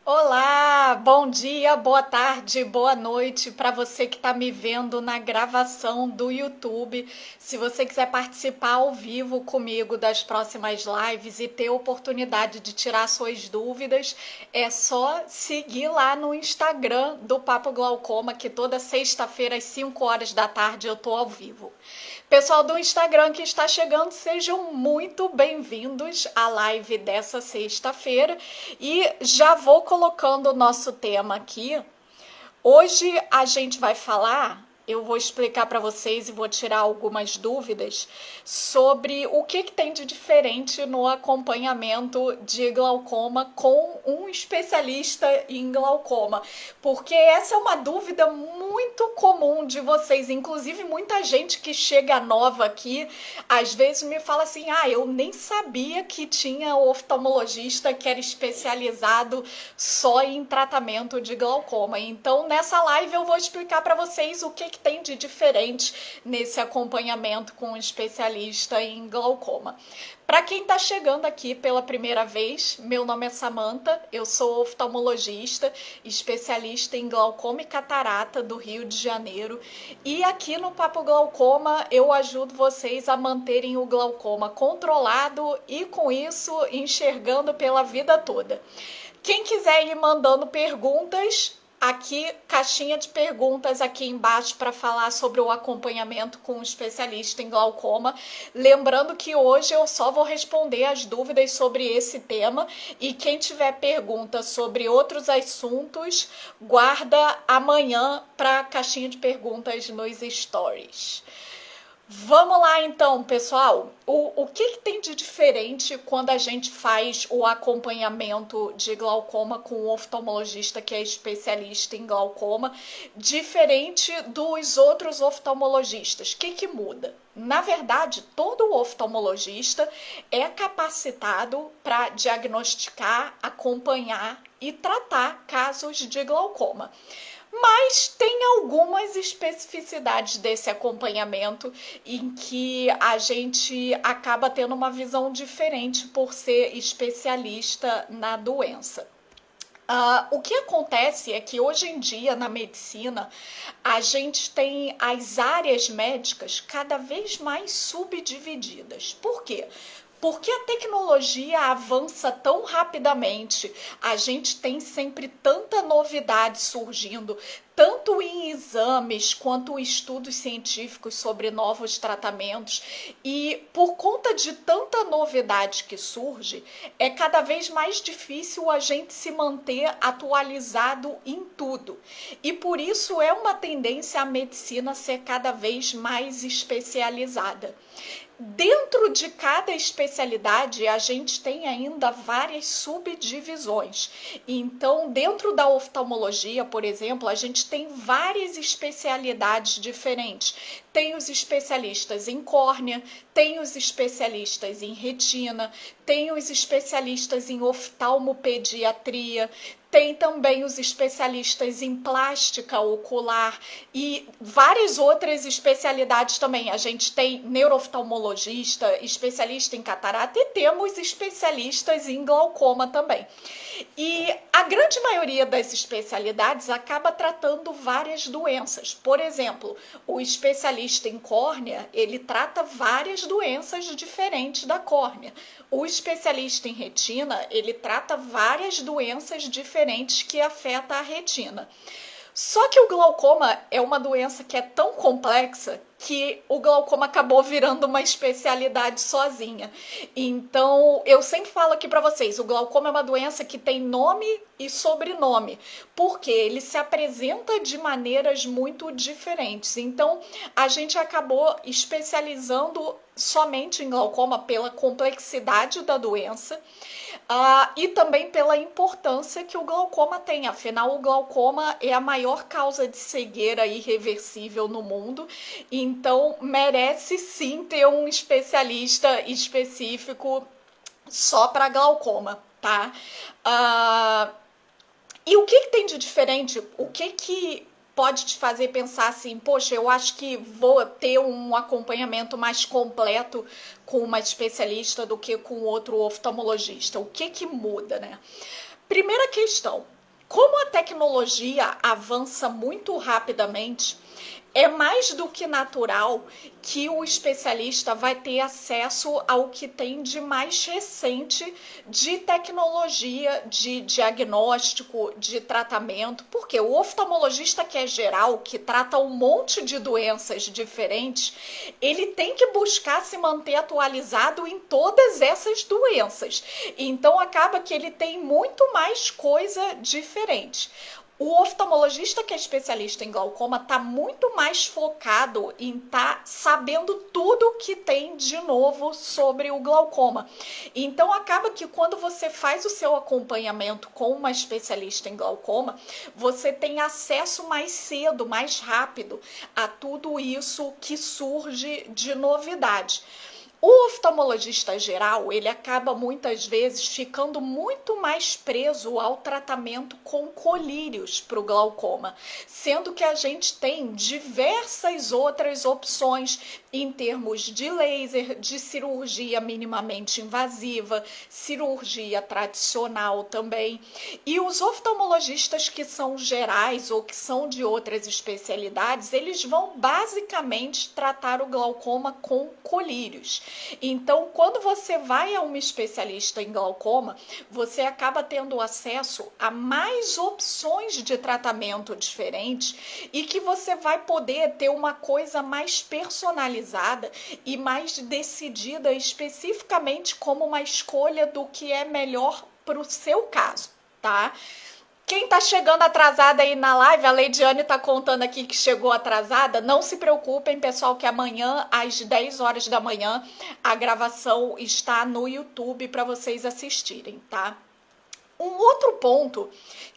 Olá, bom dia, boa tarde, boa noite para você que está me vendo na gravação do YouTube. Se você quiser participar ao vivo comigo das próximas lives e ter oportunidade de tirar suas dúvidas, é só seguir lá no Instagram do Papo Glaucoma, que toda sexta-feira às 5 horas da tarde eu tô ao vivo. Pessoal do Instagram que está chegando, sejam muito bem-vindos à live dessa sexta-feira e já vou colocando o nosso tema aqui. Hoje a gente vai falar, eu vou explicar para vocês e vou tirar algumas dúvidas sobre o que tem de diferente no acompanhamento de glaucoma com um especialista em glaucoma, porque essa é uma dúvida muito comum de vocês, inclusive muita gente que chega nova aqui, às vezes me fala assim, eu nem sabia que tinha oftalmologista que era especializado só em tratamento de glaucoma. Então, nessa live eu vou explicar para vocês o que tem de diferente nesse acompanhamento com um especialista em glaucoma. Para quem está chegando aqui pela primeira vez, meu nome é Samantha, eu sou oftalmologista, especialista em glaucoma e catarata do Rio de Janeiro. E aqui no Papo Glaucoma eu ajudo vocês a manterem o glaucoma controlado e com isso enxergando pela vida toda. Quem quiser ir mandando perguntas, aqui, caixinha de perguntas aqui embaixo para falar sobre o acompanhamento com um especialista em glaucoma. Lembrando que hoje eu só vou responder as dúvidas sobre esse tema e quem tiver perguntas sobre outros assuntos, guarda amanhã para a caixinha de perguntas nos stories. Vamos lá então, pessoal. O que tem de diferente quando a gente faz o acompanhamento de glaucoma com um oftalmologista que é especialista em glaucoma, diferente dos outros oftalmologistas? O que muda? Na verdade, todo oftalmologista é capacitado para diagnosticar, acompanhar e tratar casos de glaucoma. Mas tem algumas especificidades desse acompanhamento em que a gente acaba tendo uma visão diferente por ser especialista na doença. O que acontece é que hoje em dia na medicina a gente tem as áreas médicas cada vez mais subdivididas. Por quê? Porque a tecnologia avança tão rapidamente, a gente tem sempre tanta novidade surgindo, tanto em exames quanto estudos científicos sobre novos tratamentos, e por conta de tanta novidade que surge, é cada vez mais difícil a gente se manter atualizado em tudo. E por isso é uma tendência a medicina ser cada vez mais especializada. Dentro de cada especialidade, a gente tem ainda várias subdivisões. Então, dentro da oftalmologia, por exemplo, a gente tem várias especialidades diferentes. Tem os especialistas em córnea, tem os especialistas em retina, tem os especialistas em oftalmopediatria, tem também os especialistas em plástica ocular e várias outras especialidades também. A gente tem neurooftalmologista, especialista em catarata e temos especialistas em glaucoma também. E a grande maioria das especialidades acaba tratando várias doenças. Por exemplo, o especialista em córnea, ele trata várias doenças diferentes da córnea. O especialista em retina, ele trata várias doenças diferentes que afetam a retina. Só que o glaucoma é uma doença que é tão complexa que o glaucoma acabou virando uma especialidade sozinha. Então, eu sempre falo aqui para vocês, o glaucoma é uma doença que tem nome e sobrenome, porque ele se apresenta de maneiras muito diferentes. Então, a gente acabou especializando somente em glaucoma pela complexidade da doença, e também pela importância que o glaucoma tem. Afinal, o glaucoma é a maior causa de cegueira irreversível no mundo, então merece sim ter um especialista específico só para glaucoma, tá? E o que tem de diferente? O que pode te fazer pensar assim, poxa, eu acho que vou ter um acompanhamento mais completo com uma especialista do que com outro oftalmologista? O que muda, né? Primeira questão, Como a tecnologia avança muito rapidamente, é mais do que natural que o especialista vai ter acesso ao que tem de mais recente de tecnologia, de diagnóstico, de tratamento, porque o oftalmologista que é geral, que trata um monte de doenças diferentes, ele tem que buscar se manter atualizado em todas essas doenças. Então acaba que ele tem muito mais coisa diferente. O oftalmologista que é especialista em glaucoma está muito mais focado em estar sabendo tudo que tem de novo sobre o glaucoma. Então acaba que quando você faz o seu acompanhamento com uma especialista em glaucoma, você tem acesso mais cedo, mais rápido a tudo isso que surge de novidade. O oftalmologista geral, ele acaba muitas vezes ficando muito mais preso ao tratamento com colírios para o glaucoma, sendo que a gente tem diversas outras opções em termos de laser, de cirurgia minimamente invasiva, cirurgia tradicional também. E os oftalmologistas que são gerais ou que são de outras especialidades, eles vão basicamente tratar o glaucoma com colírios. Então, quando você vai a um especialista em glaucoma, você acaba tendo acesso a mais opções de tratamento diferentes e que você vai poder ter uma coisa mais personalizada e mais decidida especificamente como uma escolha do que é melhor para o seu caso, tá? Quem tá chegando atrasada aí na live, a Leidiane tá contando aqui que chegou atrasada, não se preocupem, pessoal, que amanhã, às 10 horas da manhã, a gravação está no YouTube para vocês assistirem, tá? Um outro ponto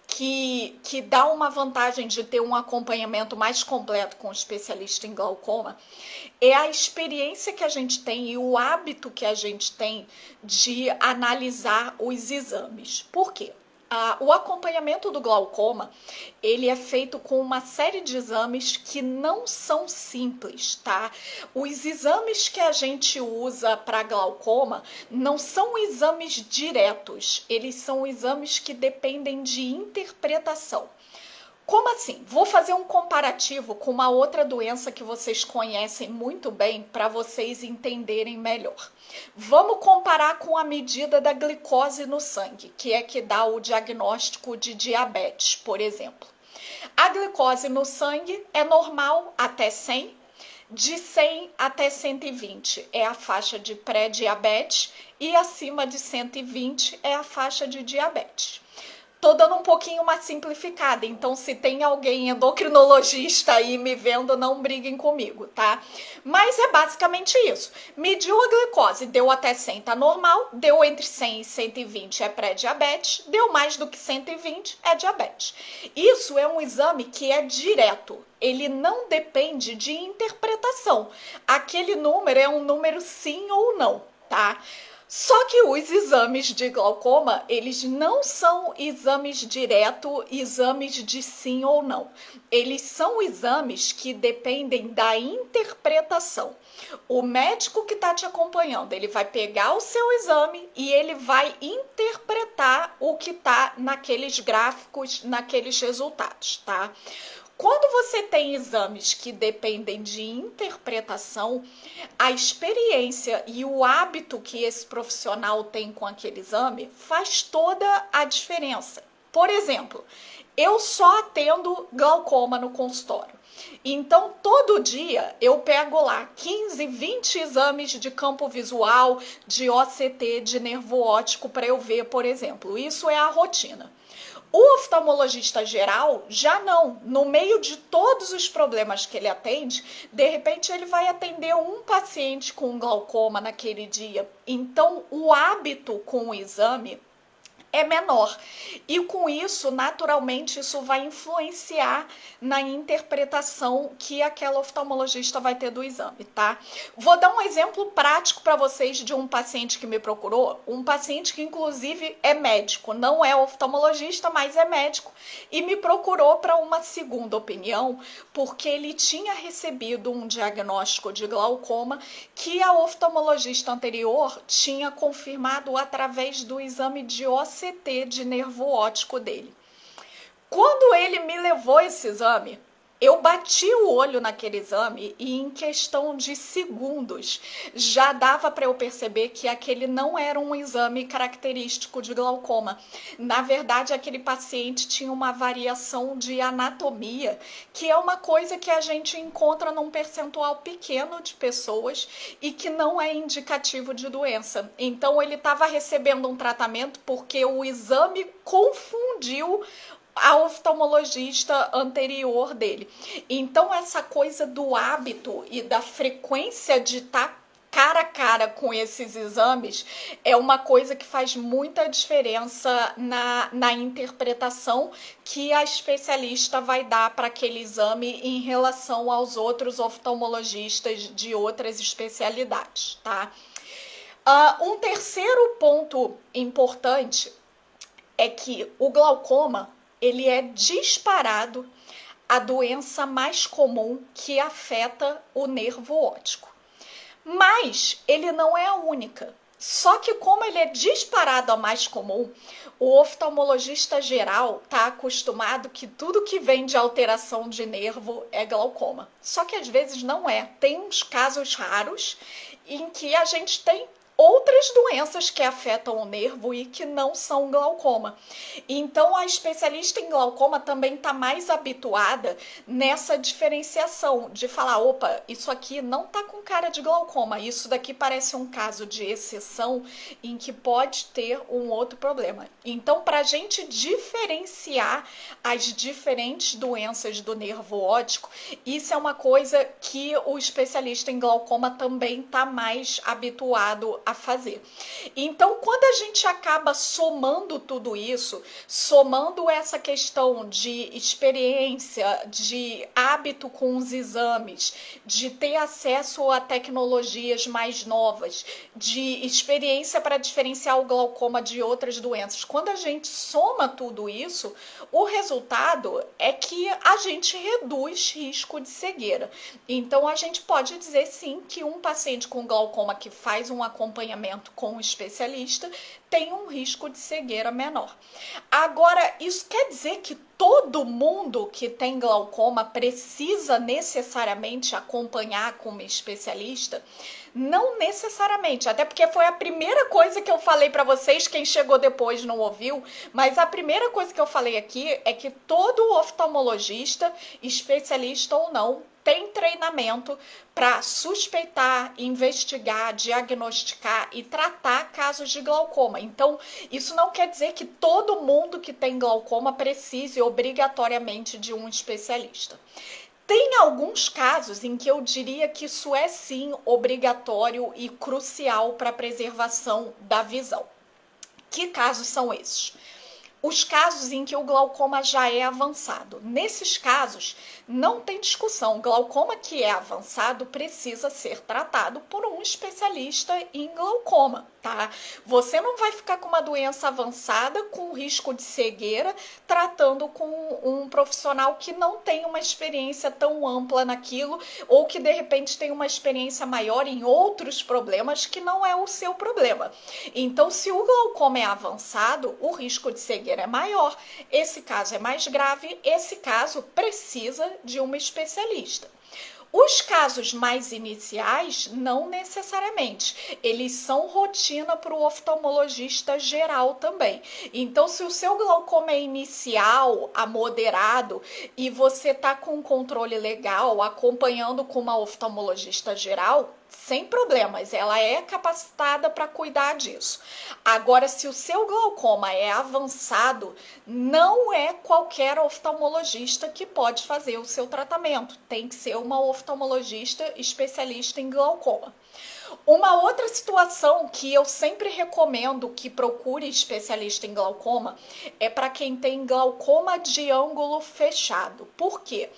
que dá uma vantagem de ter um acompanhamento mais completo com o especialista em glaucoma é a experiência que a gente tem e o hábito que a gente tem de analisar os exames. Por quê? O acompanhamento do glaucoma, ele é feito com uma série de exames que não são simples, tá? Os exames que a gente usa para glaucoma não são exames diretos, eles são exames que dependem de interpretação. Como assim? Vou fazer um comparativo com uma outra doença que vocês conhecem muito bem para vocês entenderem melhor. Vamos comparar com a medida da glicose no sangue, que é que dá o diagnóstico de diabetes, por exemplo. A glicose no sangue é normal até 100, de 100 até 120 é a faixa de pré-diabetes e acima de 120 é a faixa de diabetes. Tô dando um pouquinho uma simplificada, então se tem alguém endocrinologista aí me vendo, não briguem comigo, tá? Mas é basicamente isso. Mediu a glicose, deu até 100, tá normal, deu entre 100 e 120 é pré-diabetes, deu mais do que 120 é diabetes. Isso é um exame que é direto, ele não depende de interpretação. Aquele número é um número sim ou não, tá? Só que os exames de glaucoma, eles não são exames direto, exames de sim ou não. Eles são exames que dependem da interpretação. O médico que está te acompanhando, ele vai pegar o seu exame e ele vai interpretar o que está naqueles gráficos, naqueles resultados, tá? Quando você tem exames que dependem de interpretação, a experiência e o hábito que esse profissional tem com aquele exame faz toda a diferença. Por exemplo, eu só atendo glaucoma no consultório. Então, todo dia eu pego lá 15, 20 exames de campo visual, de OCT, de nervo óptico para eu ver, por exemplo. Isso é a rotina. O oftalmologista geral já não. No meio de todos os problemas que ele atende, de repente ele vai atender um paciente com glaucoma naquele dia. Então, o hábito com o exame é menor. E com isso, naturalmente, isso vai influenciar na interpretação que aquela oftalmologista vai ter do exame, tá? Vou dar um exemplo prático para vocês de um paciente que me procurou, um paciente que inclusive é médico, não é oftalmologista, mas é médico, e me procurou para uma segunda opinião, porque ele tinha recebido um diagnóstico de glaucoma que a oftalmologista anterior tinha confirmado através do exame de OCT de nervo óptico dele. Quando ele me levou esse exame, eu bati o olho naquele exame e em questão de segundos já dava para eu perceber que aquele não era um exame característico de glaucoma. Na verdade, aquele paciente tinha uma variação de anatomia, que é uma coisa que a gente encontra num percentual pequeno de pessoas e que não é indicativo de doença. Então, ele estava recebendo um tratamento porque o exame confundiu a oftalmologista anterior dele. Então, essa coisa do hábito e da frequência de estar cara a cara com esses exames é uma coisa que faz muita diferença na interpretação que a especialista vai dar para aquele exame em relação aos outros oftalmologistas de outras especialidades, tá? Um terceiro ponto importante é que o glaucoma ele é disparado a doença mais comum que afeta o nervo óptico. Mas ele não é a única. Só que como ele é disparado a mais comum, o oftalmologista geral está acostumado que tudo que vem de alteração de nervo é glaucoma. Só que às vezes não é. Tem uns casos raros em que a gente tem outras doenças que afetam o nervo e que não são glaucoma. Então, a especialista em glaucoma também está mais habituada nessa diferenciação de falar, opa, isso aqui não está com cara de glaucoma, isso daqui parece um caso de exceção em que pode ter um outro problema. Então, para a gente diferenciar as diferentes doenças do nervo óptico, isso é uma coisa que o especialista em glaucoma também está mais habituado a fazer. Então, quando a gente acaba somando tudo isso, somando essa questão de experiência, de hábito com os exames, de ter acesso a tecnologias mais novas, de experiência para diferenciar o glaucoma de outras doenças, quando a gente soma tudo isso, o resultado é que a gente reduz risco de cegueira. Então, a gente pode dizer sim que um paciente com glaucoma que faz um acompanhamento com um especialista tem um risco de cegueira menor. Agora, isso quer dizer que todo mundo que tem glaucoma precisa necessariamente acompanhar com um especialista? Não necessariamente, até porque foi a primeira coisa que eu falei para vocês, quem chegou depois não ouviu, mas a primeira coisa que eu falei aqui é que todo oftalmologista, especialista ou não, tem treinamento para suspeitar, investigar, diagnosticar e tratar casos de glaucoma. Então, isso não quer dizer que todo mundo que tem glaucoma precise obrigatoriamente de um especialista. Tem alguns casos em que eu diria que isso é sim obrigatório e crucial para a preservação da visão. Que casos são esses? Os casos em que o glaucoma já é avançado. Nesses casos, não tem discussão. O glaucoma que é avançado precisa ser tratado por um especialista em glaucoma, tá? Você não vai ficar com uma doença avançada com risco de cegueira tratando com um profissional que não tem uma experiência tão ampla naquilo ou que de repente tem uma experiência maior em outros problemas que não é o seu problema. Então, se o glaucoma é avançado, o risco de cegueira é maior, esse caso é mais grave, esse caso precisa de uma especialista. Os casos mais iniciais, não necessariamente. Eles são rotina para o oftalmologista geral também. Então, se o seu glaucoma é inicial a moderado e você está com controle legal, acompanhando com uma oftalmologista geral, sem problemas, ela é capacitada para cuidar disso. Agora, se o seu glaucoma é avançado, não é qualquer oftalmologista que pode fazer o seu tratamento. Tem que ser uma oftalmologista especialista em glaucoma. Uma outra situação que eu sempre recomendo que procure especialista em glaucoma é para quem tem glaucoma de ângulo fechado. Por quê?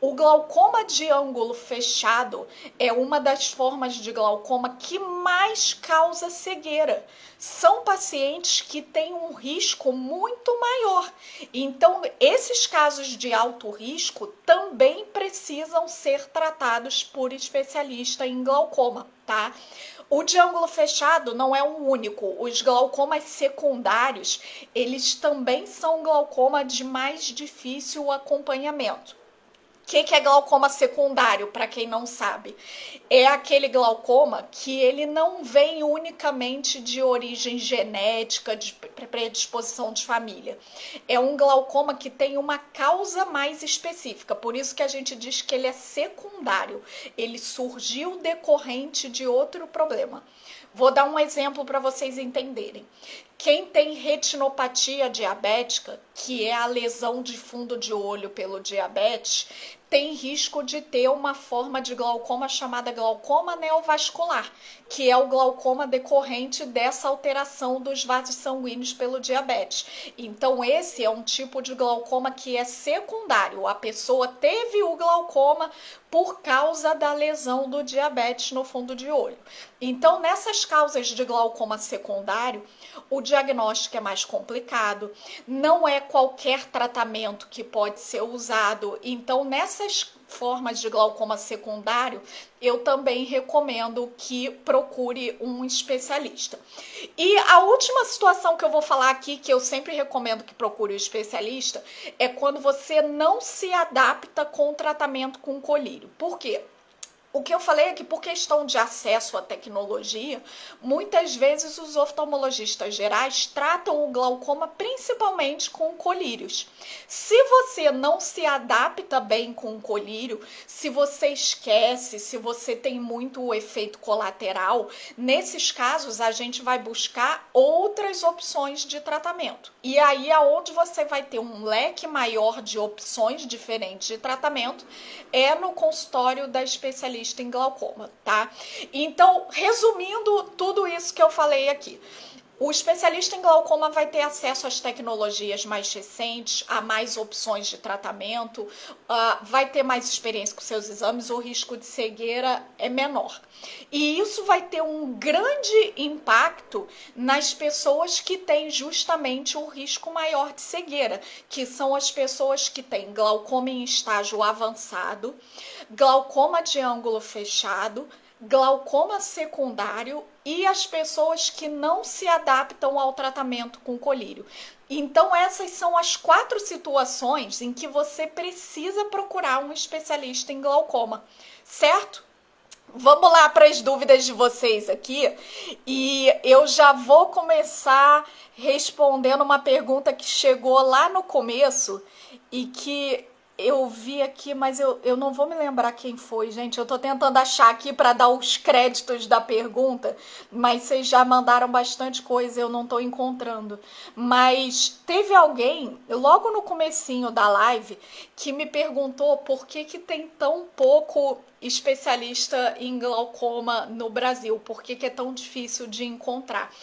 O glaucoma de ângulo fechado é uma das formas de glaucoma que mais causa cegueira. São pacientes que têm um risco muito maior. Então, esses casos de alto risco também precisam ser tratados por especialista em glaucoma, tá? O de ângulo fechado não é um único. Os glaucomas secundários, eles também são glaucoma de mais difícil acompanhamento. O que é glaucoma secundário, para quem não sabe? É aquele glaucoma que ele não vem unicamente de origem genética, de predisposição de família. É um glaucoma que tem uma causa mais específica, por isso que a gente diz que ele é secundário. Ele surgiu decorrente de outro problema. Vou dar um exemplo para vocês entenderem. Quem tem retinopatia diabética, que é a lesão de fundo de olho pelo diabetes, tem risco de ter uma forma de glaucoma chamada glaucoma neovascular, que é o glaucoma decorrente dessa alteração dos vasos sanguíneos pelo diabetes. Então, esse é um tipo de glaucoma que é secundário. A pessoa teve o glaucoma por causa da lesão do diabetes no fundo de olho. Então, nessas causas de glaucoma secundário, o diagnóstico é mais complicado, não é qualquer tratamento que pode ser usado. Então, nessas formas de glaucoma secundário, eu também recomendo que procure um especialista. E a última situação que eu vou falar aqui, que eu sempre recomendo que procure um especialista, é quando você não se adapta com o tratamento com colírio. Por quê? O que eu falei é que, por questão de acesso à tecnologia, muitas vezes os oftalmologistas gerais tratam o glaucoma principalmente com colírios. Se você não se adapta bem com o colírio, se você esquece, se você tem muito efeito colateral, nesses casos a gente vai buscar outras opções de tratamento. E aí é onde você vai ter um leque maior de opções diferentes de tratamento é no consultório da especialista em glaucoma, tá? Então, resumindo tudo isso que eu falei aqui, o especialista em glaucoma vai ter acesso às tecnologias mais recentes, a mais opções de tratamento, vai ter mais experiência com seus exames, o risco de cegueira é menor. E isso vai ter um grande impacto nas pessoas que têm justamente o risco maior de cegueira, que são as pessoas que têm glaucoma em estágio avançado, glaucoma de ângulo fechado, glaucoma secundário e as pessoas que não se adaptam ao tratamento com colírio. Então, essas são as 4 situações em que você precisa procurar um especialista em glaucoma, certo? Vamos lá para as dúvidas de vocês aqui e eu já vou começar respondendo uma pergunta que chegou lá no começo e que eu vi aqui, mas eu não vou me lembrar quem foi, gente. Eu tô tentando achar aqui para dar os créditos da pergunta, mas vocês já mandaram bastante coisa, eu não tô encontrando. Mas teve alguém, logo no comecinho da live, que me perguntou por que tem tão pouco especialista em glaucoma no Brasil, por que é tão difícil de encontrar.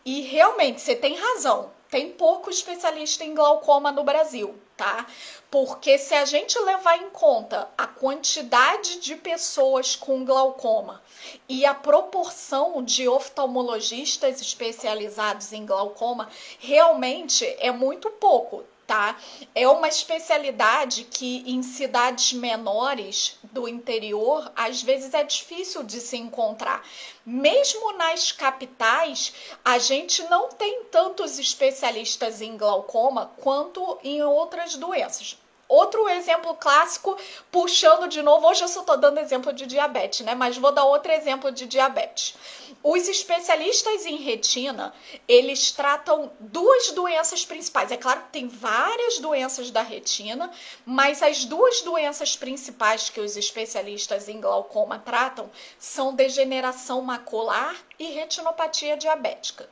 E realmente, você tem razão. Tem pouco especialista em glaucoma no Brasil, tá? Porque se a gente levar em conta a quantidade de pessoas com glaucoma e a proporção de oftalmologistas especializados em glaucoma, realmente é muito pouco, tá? É uma especialidade que em cidades menores do interior, às vezes é difícil de se encontrar. Mesmo nas capitais, a gente não tem tantos especialistas em glaucoma quanto em outras doenças. Outro exemplo clássico, puxando de novo, hoje eu só estou dando exemplo de diabetes, né? Mas vou dar outro exemplo de diabetes. Os especialistas em retina, eles tratam 2 doenças principais. É claro que tem várias doenças da retina, mas as 2 doenças principais que os especialistas em glaucoma tratam são degeneração macular e retinopatia diabética.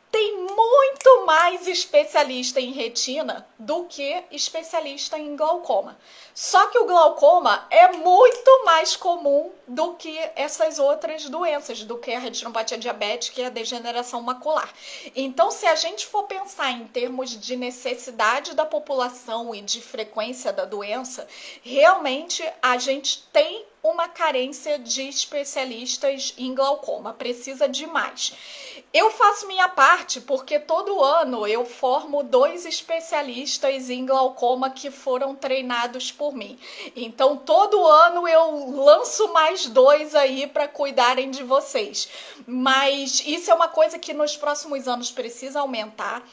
Tem muito mais especialista em retina do que especialista em glaucoma. Só que o glaucoma é muito mais comum do que essas outras doenças, do que a retinopatia diabética e a degeneração macular. Então, se a gente for pensar em termos de necessidade da população e de frequência da doença, realmente a gente tem uma carência de especialistas em glaucoma, precisa de mais. Eu faço minha parte porque todo ano eu formo 2 especialistas em glaucoma que foram treinados por mim. Então, todo ano eu lanço mais 2 aí para cuidarem de vocês. Mas isso é uma coisa que nos próximos anos precisa aumentar.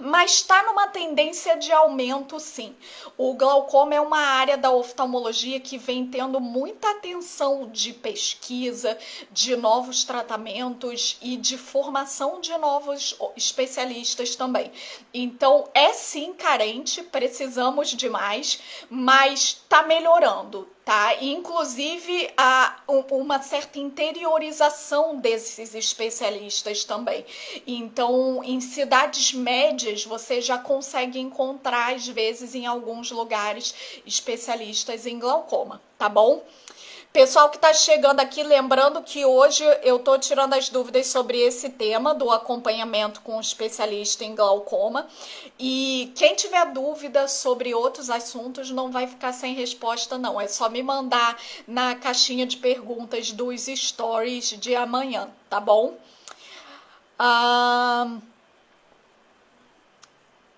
Mas está numa tendência de aumento, sim. O glaucoma é uma área da oftalmologia que vem tendo muita atenção de pesquisa, de novos tratamentos e de formação de novos especialistas também. Então, é sim carente, precisamos de mais, mas está melhorando. Tá? Inclusive há uma certa interiorização desses especialistas também. Então, em cidades médias, você já consegue encontrar, às vezes, em alguns lugares, especialistas em glaucoma, tá bom? Pessoal que está chegando aqui, lembrando que hoje eu estou tirando as dúvidas sobre esse tema do acompanhamento com um especialista em glaucoma. E quem tiver dúvida sobre outros assuntos não vai ficar sem resposta, não. É só me mandar na caixinha de perguntas dos stories de amanhã, tá bom?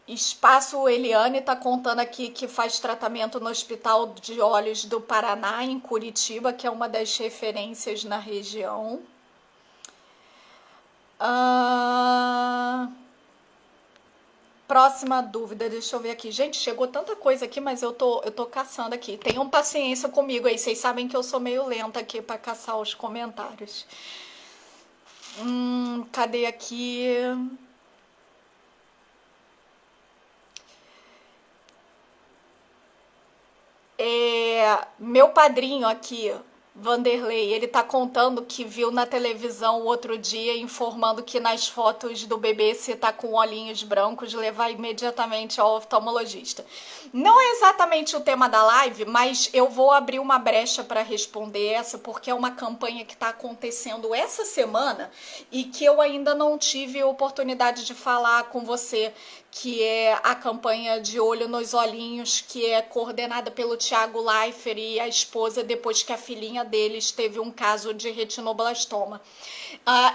Espaço Eliane está contando aqui que faz tratamento no Hospital de Olhos do Paraná, em Curitiba, que é uma das referências na região. Próxima dúvida, deixa eu ver aqui. Gente, chegou tanta coisa aqui, mas eu tô caçando aqui. Tenham paciência comigo aí, vocês sabem que eu sou meio lenta aqui para caçar os comentários. Cadê aqui? Meu padrinho aqui, Vanderlei, ele tá contando que viu na televisão o outro dia informando que nas fotos do bebê, se tá com olhinhos brancos, levar imediatamente ao oftalmologista. Não é exatamente o tema da live, mas eu vou abrir uma brecha para responder essa, porque é uma campanha que está acontecendo essa semana e que eu ainda não tive oportunidade de falar com você, que é a campanha de Olho nos Olhinhos, que é coordenada pelo Thiago Leifert e a esposa, depois que a filhinha deles teve um caso de retinoblastoma.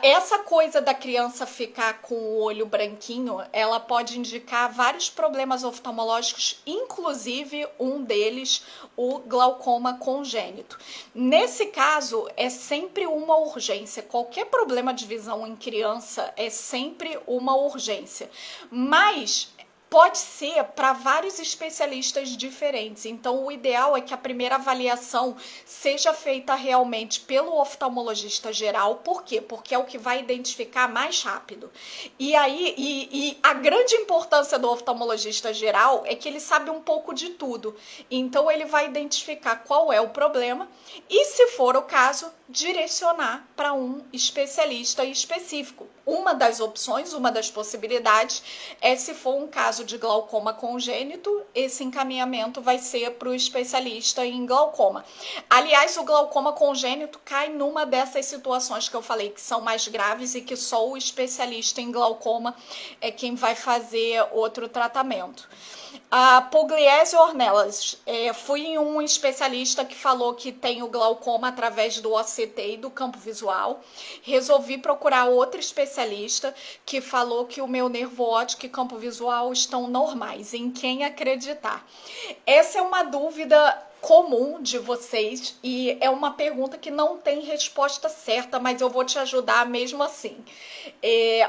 Essa coisa da criança ficar com o olho branquinho, ela pode indicar vários problemas oftalmológicos, inclusive um deles, o glaucoma congênito. Nesse caso, é sempre uma urgência. Qualquer problema de visão em criança é sempre uma urgência. Mas pode ser para vários especialistas diferentes. Então, o ideal é que a primeira avaliação seja feita realmente pelo oftalmologista geral. Por quê? Porque é o que vai identificar mais rápido. E aí, a grande importância do oftalmologista geral é que ele sabe um pouco de tudo. Então, ele vai identificar qual é o problema e, se for o caso, direcionar para um especialista específico. Uma das opções, uma das possibilidades é, se for um caso de glaucoma congênito, esse encaminhamento vai ser para o especialista em glaucoma. Aliás, o glaucoma congênito cai numa dessas situações que eu falei que são mais graves e que só o especialista em glaucoma é quem vai fazer outro tratamento. A Pugliese Ornelas, fui em um especialista que falou que tem o glaucoma através do OCT e do campo visual. Resolvi procurar outro especialista que falou que o meu nervo óptico e campo visual estão normais. Em quem acreditar? Essa é uma dúvida comum de vocês e é uma pergunta que não tem resposta certa, mas eu vou te ajudar mesmo assim.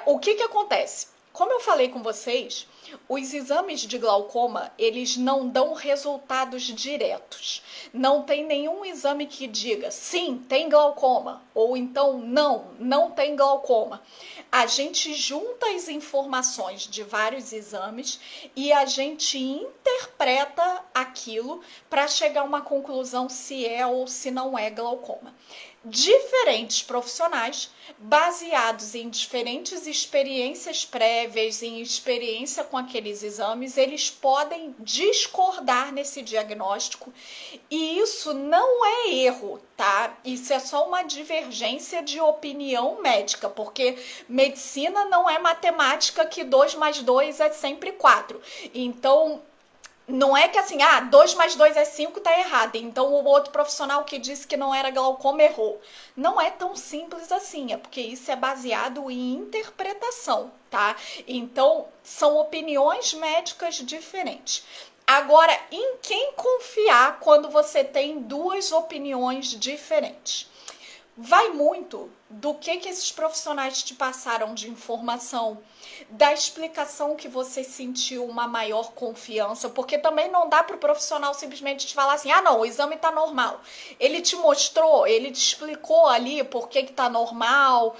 O que acontece? Como eu falei com vocês, os exames de glaucoma, eles não dão resultados diretos. Não tem nenhum exame que diga, sim, tem glaucoma, ou então, não tem glaucoma. A gente junta as informações de vários exames e a gente interpreta aquilo para chegar a uma conclusão se é ou se não é glaucoma. Diferentes profissionais, baseados em diferentes experiências prévias, em experiência com aqueles exames, eles podem discordar nesse diagnóstico e isso não é erro, tá? Isso é só uma divergência de opinião médica, porque medicina não é matemática que 2 mais 2 é sempre 4. Então, Não é que assim, 2 mais 2 é 5, tá errado. Então o outro profissional que disse que não era glaucoma errou. Não é tão simples assim, é porque isso é baseado em interpretação, tá? Então são opiniões médicas diferentes. Agora, em quem confiar quando você tem duas opiniões diferentes? Vai muito do que esses profissionais te passaram de informação, da explicação que você sentiu uma maior confiança, porque também não dá para o profissional simplesmente te falar assim, não, o exame tá normal. Ele te mostrou, ele te explicou ali por que tá normal.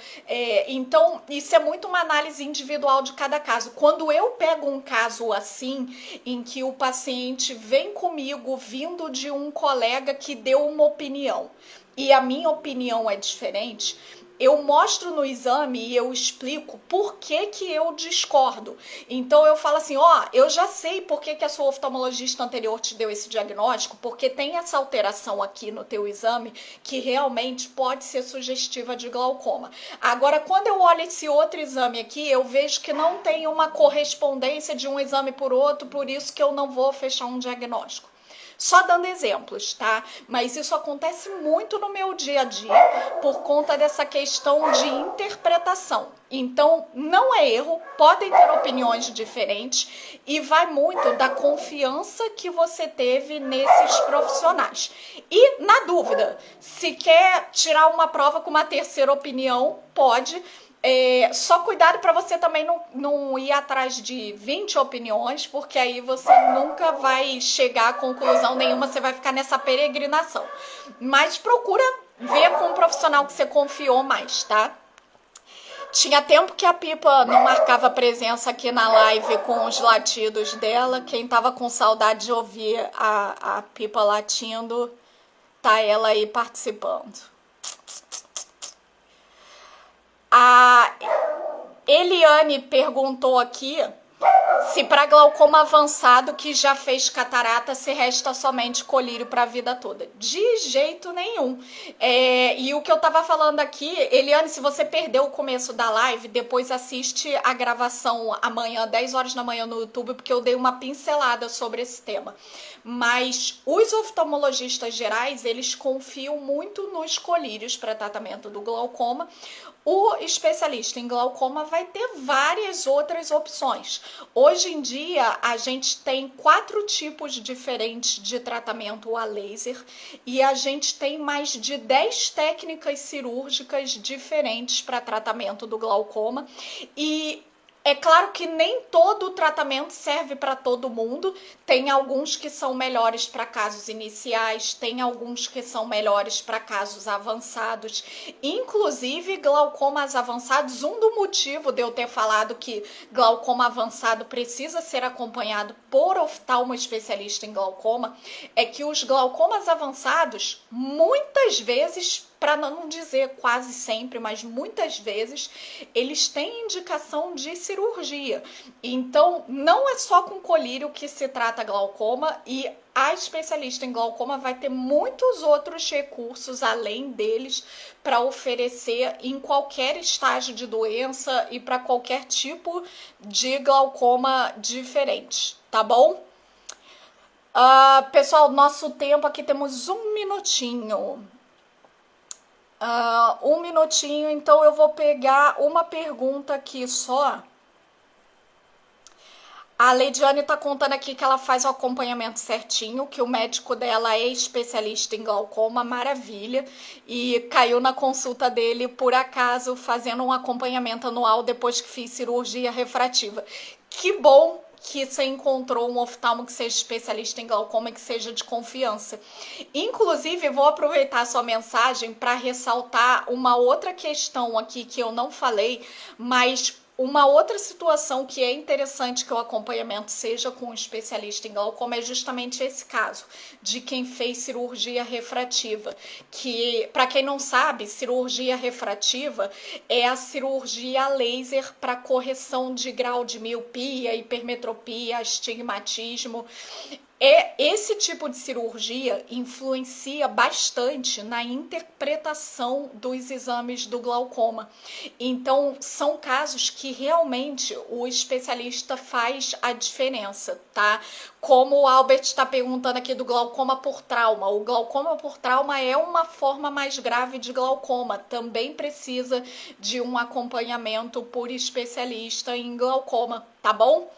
Então, isso é muito uma análise individual de cada caso. Quando eu pego um caso assim, em que o paciente vem comigo vindo de um colega que deu uma opinião, e a minha opinião é diferente, eu mostro no exame e eu explico por que eu discordo. Então eu falo assim, eu já sei por que a sua oftalmologista anterior te deu esse diagnóstico, porque tem essa alteração aqui no teu exame que realmente pode ser sugestiva de glaucoma. Agora, quando eu olho esse outro exame aqui, eu vejo que não tem uma correspondência de um exame por outro, por isso que eu não vou fechar um diagnóstico. Só dando exemplos, tá? Mas isso acontece muito no meu dia a dia por conta dessa questão de interpretação. Então, não é erro, podem ter opiniões diferentes e vai muito da confiança que você teve nesses profissionais. E, na dúvida, se quer tirar uma prova com uma terceira opinião, pode. Só cuidado para você também não ir atrás de 20 opiniões, porque aí você nunca vai chegar a conclusão nenhuma, você vai ficar nessa peregrinação. Mas procura ver com um profissional que você confiou mais, tá? Tinha tempo que a Pipa não marcava presença aqui na live com os latidos dela. Quem tava com saudade de ouvir a Pipa latindo, tá ela aí participando. A Eliane perguntou aqui se para glaucoma avançado que já fez catarata se resta somente colírio para a vida toda. De jeito nenhum. E o que eu tava falando aqui, Eliane, se você perdeu o começo da live, depois assiste a gravação amanhã, 10 horas da manhã no YouTube, porque eu dei uma pincelada sobre esse tema. Mas os oftalmologistas gerais, eles confiam muito nos colírios para tratamento do glaucoma. O especialista em glaucoma vai ter várias outras opções. Hoje em dia, a gente tem 4 tipos diferentes de tratamento a laser e a gente tem mais de 10 técnicas cirúrgicas diferentes para tratamento do glaucoma. E é claro que nem todo o tratamento serve para todo mundo. Tem alguns que são melhores para casos iniciais, tem alguns que são melhores para casos avançados. Inclusive, glaucomas avançados, do motivo de eu ter falado que glaucoma avançado precisa ser acompanhado por oftalmo especialista em glaucoma, é que os glaucomas avançados, muitas vezes, para não dizer quase sempre, mas muitas vezes, eles têm indicação de cirurgia. Então, não é só com colírio que se trata glaucoma, e a especialista em glaucoma vai ter muitos outros recursos além deles para oferecer em qualquer estágio de doença e para qualquer tipo de glaucoma diferente, tá bom? Pessoal, nosso tempo aqui, temos 1 minutinho. 1 minutinho, então eu vou pegar uma pergunta aqui só. A Leidiane tá contando aqui que ela faz o acompanhamento certinho, que o médico dela é especialista em glaucoma, maravilha, e caiu na consulta dele, por acaso, fazendo um acompanhamento anual depois que fiz cirurgia refrativa. Que bom que você encontrou um oftalmo que seja especialista em glaucoma e que seja de confiança. Inclusive, vou aproveitar a sua mensagem para ressaltar uma outra questão aqui que eu não falei, mas uma outra situação que é interessante que o acompanhamento seja com um especialista em glaucoma é justamente esse caso, de quem fez cirurgia refrativa. Que, para quem não sabe, cirurgia refrativa é a cirurgia laser para correção de grau de miopia, hipermetropia, astigmatismo. Esse tipo de cirurgia influencia bastante na interpretação dos exames do glaucoma. Então, são casos que realmente o especialista faz a diferença, tá? Como o Albert está perguntando aqui do glaucoma por trauma. O glaucoma por trauma é uma forma mais grave de glaucoma. Também precisa de um acompanhamento por especialista em glaucoma, tá bom?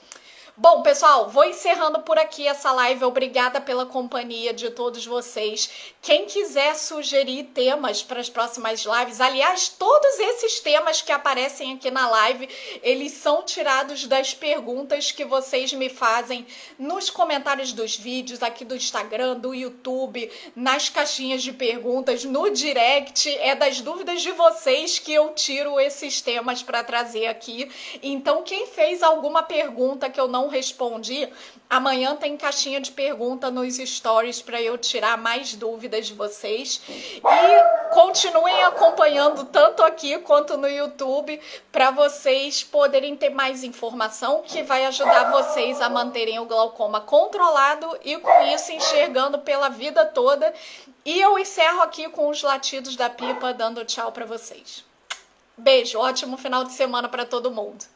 Bom, pessoal, vou encerrando por aqui essa live. Obrigada pela companhia de todos vocês. Quem quiser sugerir temas para as próximas lives, aliás, todos esses temas que aparecem aqui na live, eles são tirados das perguntas que vocês me fazem nos comentários dos vídeos, aqui do Instagram, do YouTube, nas caixinhas de perguntas, no direct. É das dúvidas de vocês que eu tiro esses temas para trazer aqui. Então, quem fez alguma pergunta que eu não respondi, amanhã tem caixinha de pergunta nos stories para eu tirar mais dúvidas de vocês. E continuem acompanhando tanto aqui quanto no YouTube para vocês poderem ter mais informação que vai ajudar vocês a manterem o glaucoma controlado e com isso enxergando pela vida toda. E eu encerro aqui com os latidos da pipa dando tchau para vocês. Beijo, ótimo final de semana para todo mundo.